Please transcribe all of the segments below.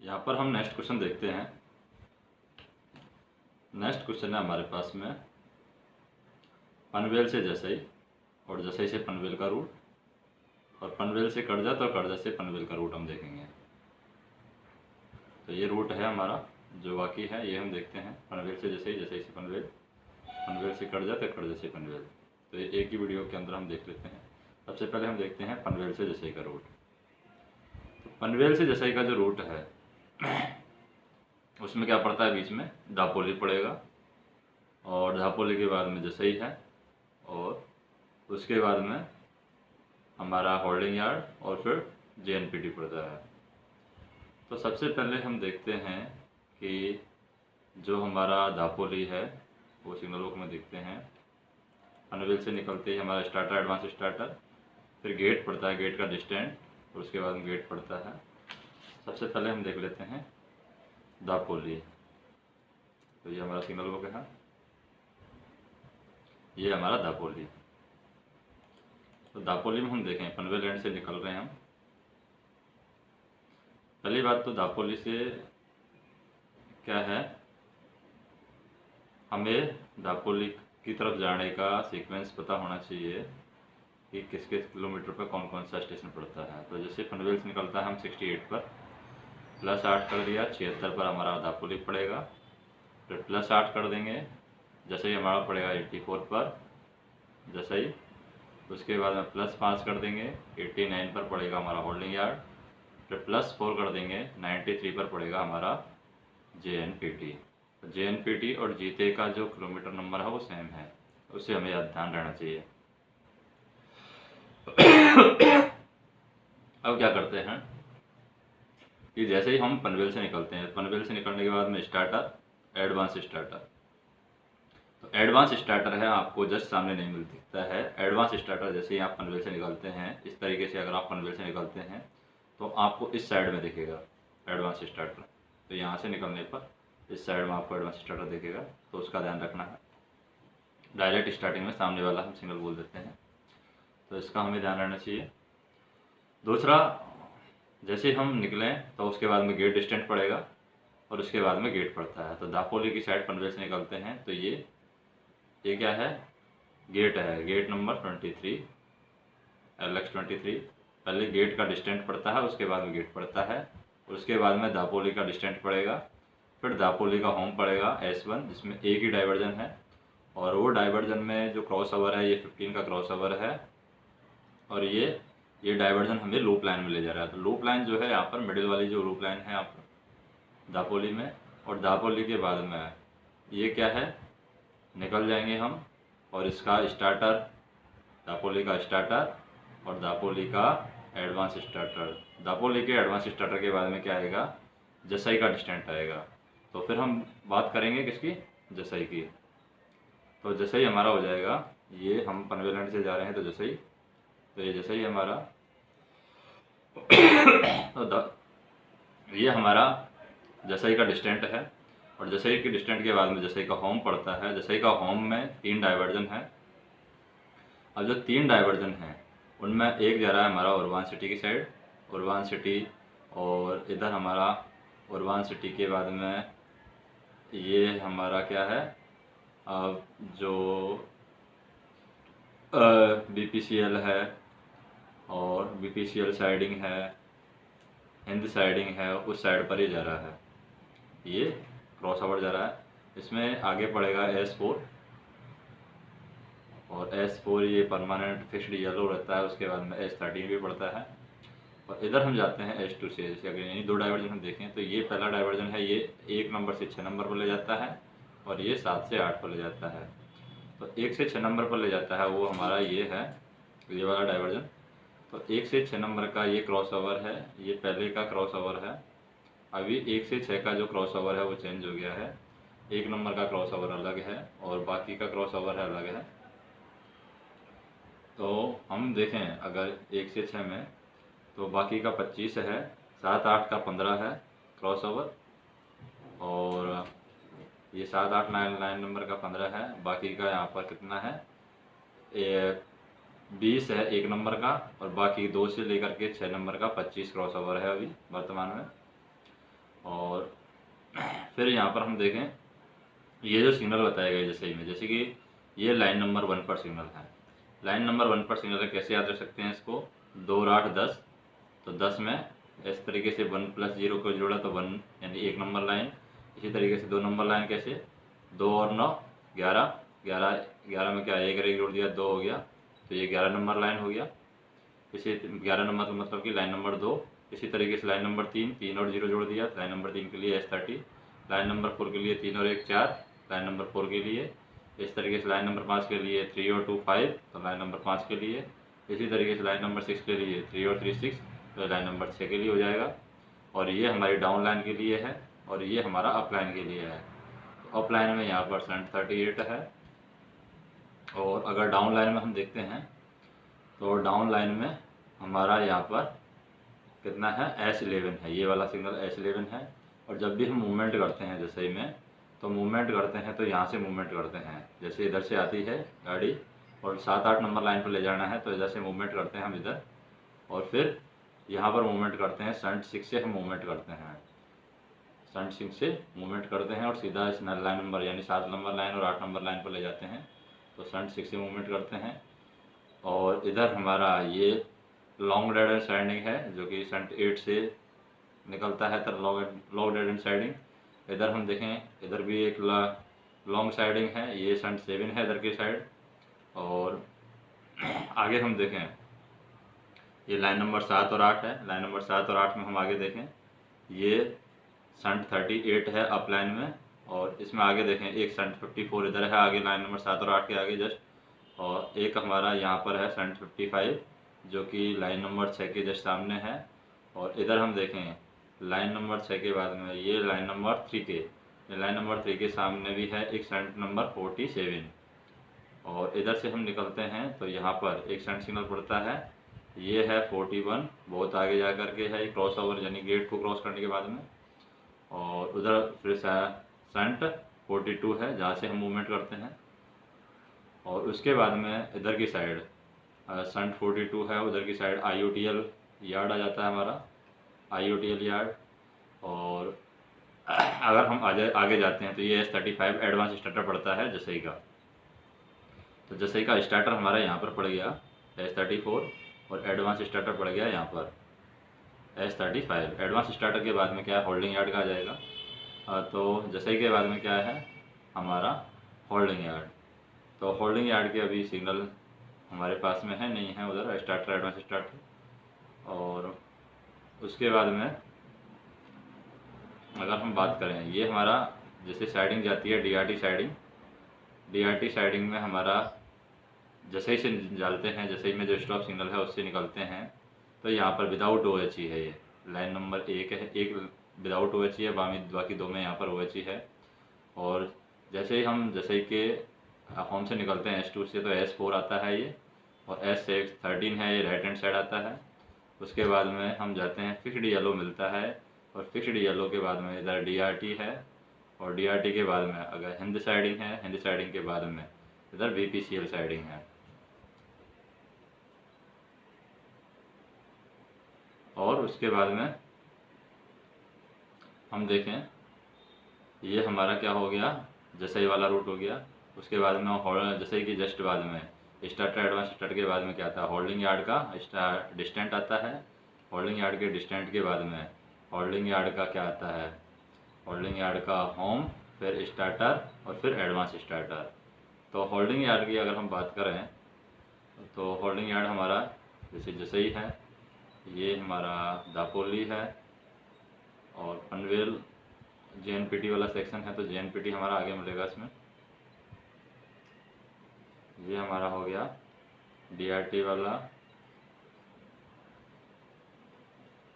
यहाँ पर हम नेक्स्ट क्वेश्चन देखते हैं। नेक्स्ट क्वेश्चन है हमारे पास में पनवेल से जसई और जसई से पनवेल का रूट, और पनवेल से कर्जा तो कर्जा से पनवेल का रूट हम देखेंगे। तो ये रूट है हमारा जो बाकी है ये हम देखते हैं। पनवेल से जसई, जसई से पनवेल, पनवेल से कर्जा तो कर्जा से पनवेल। तो ये एक ही वीडियो के अंदर हम देख लेते हैं। सबसे पहले हम देखते हैं पनवेल से जसई का रूट। तो पनवेल से जसई का जो रूट है उसमें क्या पड़ता है, बीच में दापोली पड़ेगा, और दापोली के बाद में जसई है, और उसके बाद में हमारा होल्डिंग यार्ड और फिर JNPT पड़ता है। तो सबसे पहले हम देखते हैं कि जो हमारा दापोली है वो सिग्नल बुक में देखते हैं। पनवेल से निकलते ही हमारा स्टार्टर, एडवांस स्टार्टर, फिर गेट पड़ता है, गेट का डिस्टेंट, और उसके बाद में गेट पड़ता है। सबसे पहले हम देख लेते हैं दापोली। तो ये हमारा सिग्नल बुक है, ये हमारा दापोली। तो दापोली में हम देखें पनवेल एंड से निकल रहे हैं हम। पहली बात तो दापोली से क्या है, हमें दापोली की तरफ जाने का सीक्वेंस पता होना चाहिए कि किस किस किलोमीटर पर कौन कौन सा स्टेशन पड़ता है। तो जैसे पनवेल से निकलता है हम 68 पर, +8 कर दिया, 76 पर हमारा दापोली पड़ेगा, फिर +8 कर देंगे, जैसे ही हमारा पड़ेगा 84 पर जसई, उसके बाद में +5 कर देंगे, 89 पर पड़ेगा हमारा होल्डिंग यार्ड, फिर +4 कर देंगे, 93 पर पड़ेगा हमारा JNPT। JNPT और जीते का जो किलोमीटर नंबर है वो सेम है, उससे हमें याद ध्यान रहना चाहिए। अब क्या करते हैं कि जैसे ही हम पनवेल से निकलते हैं, पनवेल से निकलने के बाद में स्टार्टर, एडवांस स्टार्टर। तो एडवांस स्टार्टर है आपको जस्ट सामने नहीं मिल दिखता है। एडवांस स्टार्टर जैसे ही आप पनवेल से निकलते हैं, इस तरीके से अगर आप पनवेल से निकलते हैं तो आपको इस साइड में दिखेगा एडवांस स्टार्टर। तो यहाँ से निकलने पर इस साइड में आपको एडवांस स्टार्टर दिखेगा, तो उसका ध्यान रखना है। डायरेक्ट स्टार्टिंग में सामने वाला हम सिग्नल बोल देते हैं, तो इसका हमें ध्यान रहना चाहिए। दूसरा, जैसे हम निकलें तो उसके बाद में गेट डिस्टेंट पड़ेगा, और उसके बाद में गेट पड़ता है। तो दापोली की साइड पनवेल से निकलते हैं तो ये क्या है, गेट है, गेट नंबर 23, LX23। पहले गेट का डिस्टेंट पड़ता है, उसके बाद में गेट पड़ता है, उसके बाद में दापोली का डिस्टेंट पड़ेगा, फिर दापोली का होम पड़ेगा S1, जिसमें एक ही डाइवर्जन है, और वो डाइवर्जन में जो क्रॉस ओवर है ये 15 का क्रॉस ओवर है, और ये डाइवर्जन हमें लूप लाइन में ले जा रहा है। तो लूप लाइन जो है यहाँ पर मिडिल वाली जो लूप लाइन है यहाँ पर दापोली में, और दापोली के बाद में ये क्या है, निकल जाएंगे हम, और इसका स्टार्टर, दापोली का स्टार्टर और दापोली का एडवांस स्टार्टर। दापोली के एडवांस स्टार्टर के बाद में क्या आएगा, जसई का डिस्टेंट आएगा। तो फिर हम बात करेंगे किसकी, जसई की। तो जसई हमारा हो जाएगा, ये हम पनवेल एंड से जा रहे हैं तो जसई, तो ये जसई हमारा तो ये हमारा जसई का डिस्टेंट है, और जसई के डिस्टेंट के बाद में जसई का होम पड़ता है। जसई का होम में 3 डाइवर्जन है। अब जो 3 डाइवर्जन हैं उनमें एक जा रहा है हमारा उर्वान सिटी की साइड, उर्वान सिटी, और इधर हमारा उर्वान सिटी के बाद में ये हमारा क्या है, जो BPCL है, और BPCL साइडिंग है, हिंद साइडिंग है, उस साइड पर ही जा रहा है, ये क्रॉस ओवर जा रहा है। इसमें आगे पड़ेगा S4, और S4 ये परमानेंट फिक्स्ड येलो रहता है। उसके बाद में S13 भी पड़ता है, और इधर हम जाते हैं S2 से। जैसे अगर यानी 2 डाइवर्जन हम देखें तो ये पहला डाइवर्जन है, ये 1 नंबर से 6 नंबर पर ले जाता है, और ये 7 से 8 पर ले जाता है। तो 1 से 6 नंबर पर ले जाता है वो हमारा ये है, ये वाला डाइवर्जन। तो 1 से 6 नंबर का ये क्रॉस ओवर है, ये पहले का क्रॉस ओवर है। अभी 1 से 6 का जो क्रॉस ओवर है वो चेंज हो गया है, 1 नंबर का क्रॉस ओवर अलग है और बाकी का क्रॉस ओवर है अलग है। तो हम देखें अगर 1 से 6 में, तो बाकी का 25 है, 7, 8 का 15 है क्रॉस ओवर, और ये 7, 8, 9 नंबर का 15 है। बाकी का यहाँ पर कितना है, 20 है 1 नंबर का, और बाकी 2 से लेकर के 6 नंबर का 25 क्रॉस ओवर है अभी वर्तमान में। और फिर यहाँ पर हम देखें ये जो सिग्नल बताया गया जैसे ही में, जैसे कि ये लाइन नंबर 1 पर सिग्नल है। लाइन नंबर 1 पर सिग्नल है, कैसे याद रख सकते हैं इसको, 2 और 8 10, तो 10 में इस तरीके से 1 + 0 को जोड़ा तो 1 यानी 1 नंबर लाइन। इसी तरीके से 2 नंबर लाइन कैसे, 2 और 9 11, 11 में क्या 1 और 1 जोड़ दिया 2 हो गया, तो ये 11 नंबर लाइन हो गया। इसी 11 नंबर का मतलब कि लाइन नंबर 2। इसी तरीके से लाइन नंबर 3, 3 और 0 जोड़ दिया, लाइन नंबर 3 के लिए S30। लाइन नंबर 4 के लिए 3 और 1 4, लाइन नंबर 4 के लिए। इस तरीके से लाइन नंबर 5 के लिए 3 और 2 5, तो लाइन नंबर 5 के लिए। इसी तरीके से लाइन नंबर 6 के लिए 3 और 3 6, तो लाइन नंबर 6 के लिए हो जाएगा। और ये हमारी डाउन लाइन के लिए है और ये हमारा अप लाइन के लिए है। अप लाइन में यहाँ पर शंट 38 है, और अगर डाउन लाइन में हम देखते हैं तो डाउन लाइन में हमारा यहाँ पर कितना है, S11 है, ये वाला सिग्नल S11 है। और जब भी हम मूवमेंट करते हैं जैसे ही में, तो मूवमेंट करते हैं तो यहाँ से मूवमेंट करते हैं, जैसे इधर से आती है गाड़ी और 7-8 नंबर लाइन पर ले जाना है तो इधर से मूवमेंट करते हैं हम इधर, और फिर यहाँ पर मूवमेंट करते हैं, शंट 6 से हम मूवमेंट करते हैं, शंट 6 से मूवमेंट करते हैं और सीधा इस लाइन नंबर यानी 7 नंबर लाइन और 8 नंबर लाइन पर ले जाते हैं, तो शंट 6 से मूवमेंट करते हैं। और इधर हमारा ये लॉन्ग डेड एंड साइडिंग है जो कि शंट 8 से निकलता है, तो लॉन्ग डेड एंड साइडिंग। इधर हम देखें, इधर भी एक लॉन्ग साइडिंग है, ये शंट 7 है इधर की साइड। और आगे हम देखें, ये लाइन नंबर 7 और 8 है, लाइन नंबर 7 और 8 में हम आगे देखें, ये शंट 38 है अप लाइन में। और इसमें आगे देखें एक शंट 54 इधर है आगे, लाइन नंबर 7 और 8 के आगे जस्ट। और एक हमारा यहाँ पर है शंट 55 जो कि लाइन नंबर 6 के जस्ट सामने है। और इधर हम देखें लाइन नंबर 6 के बाद में ये लाइन नंबर 3 के, लाइन नंबर 3 के सामने भी है एक शंट नंबर 47। और इधर से हम निकलते हैं तो यहाँ पर एक शंट सिग्नल पड़ता है, ये है 41, बहुत आगे जा कर के है, क्रॉस ओवर यानी गेट को क्रॉस करने के बाद में। और उधर फिर शंट 42 है जहाँ से हम मूवमेंट करते हैं। और उसके बाद में इधर की साइड शंट 42 है, उधर की साइड IOTL यार्ड आ जाता है हमारा, IOTL यार्ड। और अगर हम आगे जाते हैं तो ये S35 एडवांस स्टार्टर पड़ता है जसई का। तो जसई का स्टार्टर हमारा यहाँ पर पड़ गया S34, और एडवांस स्टार्टर पड़ गया यहाँ पर S35। एडवांस स्टार्टर के बाद में क्या है, होल्डिंग यार्ड का आ जाएगा। तो जसई के बाद में क्या है हमारा होल्डिंग यार्ड। तो होल्डिंग यार्ड के अभी सिग्नल हमारे पास में है नहीं है उधर, स्टार्टर एडवांस स्टार्टर। और उसके बाद में अगर हम बात करें, ये हमारा जैसे साइडिंग जाती है DRT साइडिंग, DRT साइडिंग में हमारा जैसे ही से डालते हैं, जैसे ही में जो स्टॉप सिग्नल है उससे निकलते हैं, तो यहाँ पर विदाउट OH है, ये लाइन नंबर 1 है, एक विदाउट OH है, बाकी 2 में यहाँ पर OH है। और जैसे ही हम जैसे कि होम से निकलते हैं S2 से, तो S4 आता है ये, और S13 है, ये राइट हैंड साइड आता है। उसके बाद में हम जाते हैं, फिक्स्ड येलो मिलता है, और फिक्स्ड येलो के बाद में इधर DRT है, और DRT के बाद में अगर हिंद साइडिंग है, हिंद साइडिंग के बाद में इधर VPCL साइडिंग है। और उसके बाद में हम देखें, ये हमारा क्या हो गया, जसई वाला रूट हो गया। उसके बाद में जसई की जस्ट बाद में स्टार्टर एडवांस स्टार्ट के बाद में क्या आता है, होल्डिंग यार्ड का डिस्टेंट आता है। होल्डिंग यार्ड के डिस्टेंट के बाद में होल्डिंग यार्ड का क्या आता है, होल्डिंग यार्ड का होम, फिर स्टार्टर और फिर एडवांस स्टार्टर। तो होल्डिंग यार्ड की अगर हम बात करें तो होल्डिंग यार्ड हमारा जैसे जसई है, ये हमारा दापोली है, और पनवेल JNPT वाला सेक्शन है, तो JNPT हमारा आगे मिलेगा इसमें। ये हमारा हो गया DRT वाला,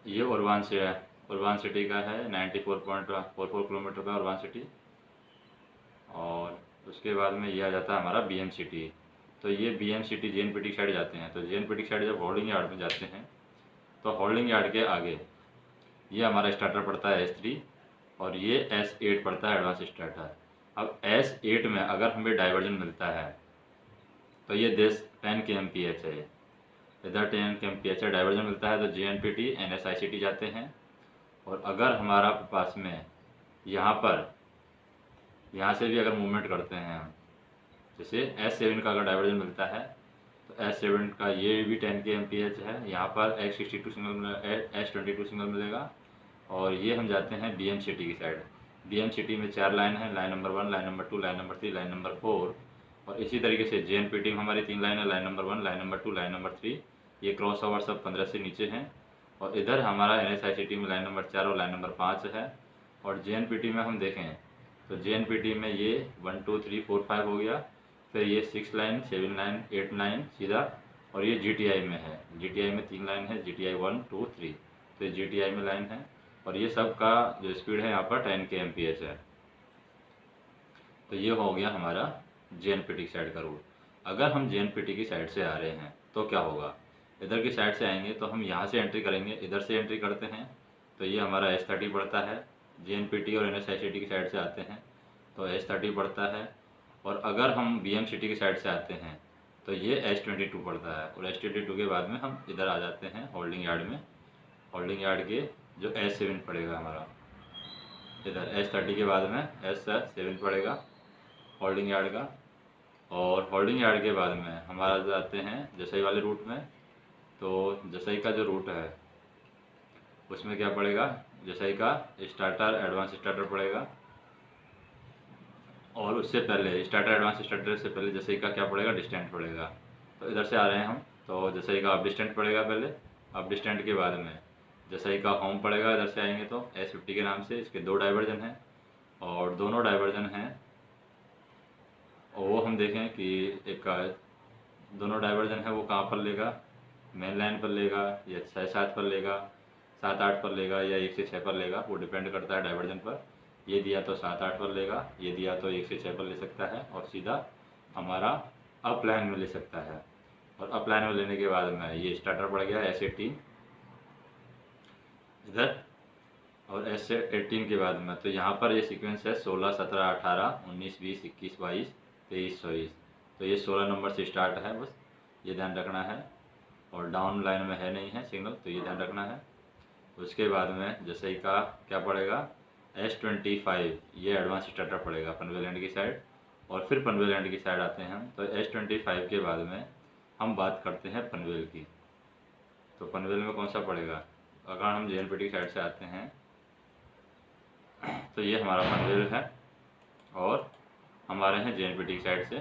ये उर्वान से है, उर्वान सिटी का है, 94.44 किलोमीटर का उर्वान सिटी। और उसके बाद में ये आ जाता है हमारा BM सिटी। तो ये BM सिटी JNPT साइड जाते हैं, तो JNPT साइड जब होल्डिंग यार्ड में जाते हैं तो होल्डिंग यार्ड के आगे ये हमारा स्टार्टर पड़ता है S3, और ये S8 पड़ता है एडवांस स्टार्टर। अब S8 में अगर हमें डाइवर्जन मिलता है तो ये 10 kmph है, इधर 10 kmph डाइवर्जन मिलता है, तो JNPT NSICT जाते हैं। और अगर हमारा पास में यहाँ से भी अगर मूवमेंट करते हैं हम, जैसे S7 का अगर डाइवर्जन मिलता है तो S7 का ये भी 10 के एमपीएच है, यहाँ पर X62 सिग्नल S22 सिग्नल मिलेगा। और ये हम जाते हैं BM सिटी की साइड। BM सिटी में 4 लाइन है, line number 1, line number 2, line number 3, line number 4। और इसी तरीके से JNPT में हमारी 3 लाइन है, line number 1, line number 2, line number 3। ये क्रॉस ओवर सब 15 से नीचे हैं। और इधर हमारा NSICT में लाइन नंबर 4 और लाइन नंबर 5 है। और JNPT में हम देखें तो JNPT में ये 1 2 3 4 5 हो गया, फिर ये 6 लाइन 7 लाइन 8 लाइन सीधा। और ये GTI में है, GTI में 3 लाइन है, GTI 1 2 3, तो ये GTI में लाइन है। और ये सब का जो स्पीड है यहाँ पर 10 के एमपीएच है। तो ये हो गया हमारा JNPT की साइड का रूट। अगर हम JNPT की साइड से आ रहे हैं तो क्या होगा, इधर की साइड से आएंगे तो हम यहाँ से एंट्री करेंगे, इधर से एंट्री करते हैं तो ये हमारा S30 पड़ता है। JNPT और NSICT की साइड से आते हैं तो S30 पड़ता है। और अगर हम BM सिटी की साइड से आते हैं तो ये S22 पड़ता है। और S22 के बाद में हम इधर आ जाते हैं होल्डिंग यार्ड में। होल्डिंग यार्ड के जो S7 पड़ेगा हमारा, इधर S30 के बाद में S7 पड़ेगा होल्डिंग यार्ड का। और होल्डिंग यार्ड के बाद में हमारा जाते हैं जसई वाले रूट में। तो जसई का जो रूट है उसमें क्या पड़ेगा, जसई का स्टार्टर एडवांस स्टार्टर पड़ेगा। और उससे पहले स्टार्टर एडवांस स्टार्टर से पहले जसई का क्या पड़ेगा, डिस्टेंट पड़ेगा। तो इधर से आ रहे हैं हम तो जसई का अब डिस्टेंट पड़ेगा पहले। अब डिस्टेंट के बाद में जसई का होम पड़ेगा, इधर से आएंगे तो S50 के नाम से। इसके 2 डाइवर्जन हैं और दोनों डाइवर्जन हैं और वो हम देखें कि एक दोनों डाइवर्जन है वो कहाँ पर लेगा, मेन लाइन पर लेगा या 6-7 पर लेगा, 7-8 पर लेगा या 1 से 6 पर लेगा, वो डिपेंड करता है डाइवर्जन पर। ये दिया तो 7-8 पर लेगा, ये दिया तो 1 से 6 पर ले सकता है और सीधा हमारा अप लाइन में ले सकता है। और अप लाइन में लेने के बाद में ये स्टार्टर पड़ गया S18 इधर। और S18 के बाद में तो यहाँ पर ये सीक्वेंस है 16 17 18 19 20 21 22 23 24। तो ये 16 नंबर से स्टार्ट है, बस ये ध्यान रखना है। और डाउन लाइन में है नहीं है सिग्नल, तो ये ध्यान रखना है। उसके बाद में जैसे ही का क्या पड़ेगा, S25 ये एडवांस स्टार्टर पड़ेगा पनवेल एंड की साइड। और फिर पनवेल एंड की साइड आते हैं हम तो S25 के बाद में हम बात करते हैं पनवेल की। तो पनवेल में कौन सा पड़ेगा, अगर हम JNPT की साइड से आते हैं तो ये हमारा पनवेल है और हमारे हैं JNPT की साइड से।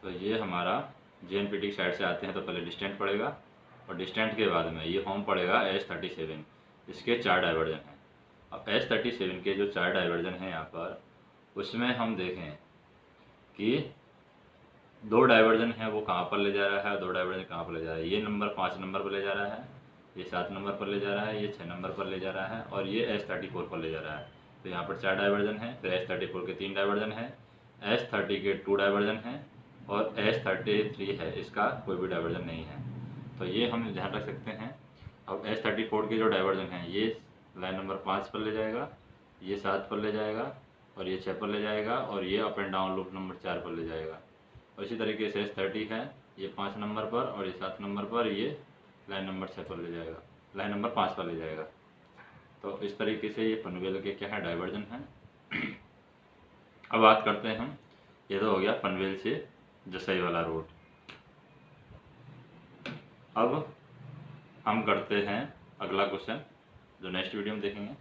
तो ये हमारा JNPT की साइड से आते हैं तो पहले डिस्टेंट पड़ेगा और डिस्टेंट के बाद में ये होम पड़ेगा S37। इसके 4 डाइवर्जन हैं। अब S37 के जो 4 डाइवर्जन हैं यहाँ पर, उसमें हम देखें कि 2 डाइवर्जन है वो कहाँ पर ले जा रहा है, 2 डाइवर्जन कहाँ पर ले जा रहा है। ये नंबर 5 नंबर पर ले जा रहा है, ये 7 नंबर पर ले जा रहा है, ये 6 नंबर पर ले जा रहा है और ये S34 पर ले जा रहा है। तो यहाँ पर 4 डाइवर्जन है, फिर S34 के 3 डाइवर्जन है, S30 के 2 डाइवर्जन है और S33 है, इसका कोई भी डाइवर्जन नहीं है। तो ये हम ध्यान रख सकते हैं। अब S34 के जो डाइवर्जन हैं ये लाइन नंबर 5 पर ले जाएगा, ये 7 पर ले जाएगा और ये 6 पर ले जाएगा और ये up and down loop number 4 पर ले जाएगा। और इसी तरीके से S30 है, ये 5 नंबर पर और ये 7 नंबर पर, ये लाइन नंबर 6 पर ले जाएगा, लाइन नंबर 5 पर ले जाएगा। तो इस तरीके से ये पनवेल के क्या है डाइवर्जन है। अब बात करते हैं हम, ये तो हो गया पनवेल से जसई वाला रूट। अब हम करते हैं अगला क्वेश्चन जो नेक्स्ट वीडियो में देखेंगे।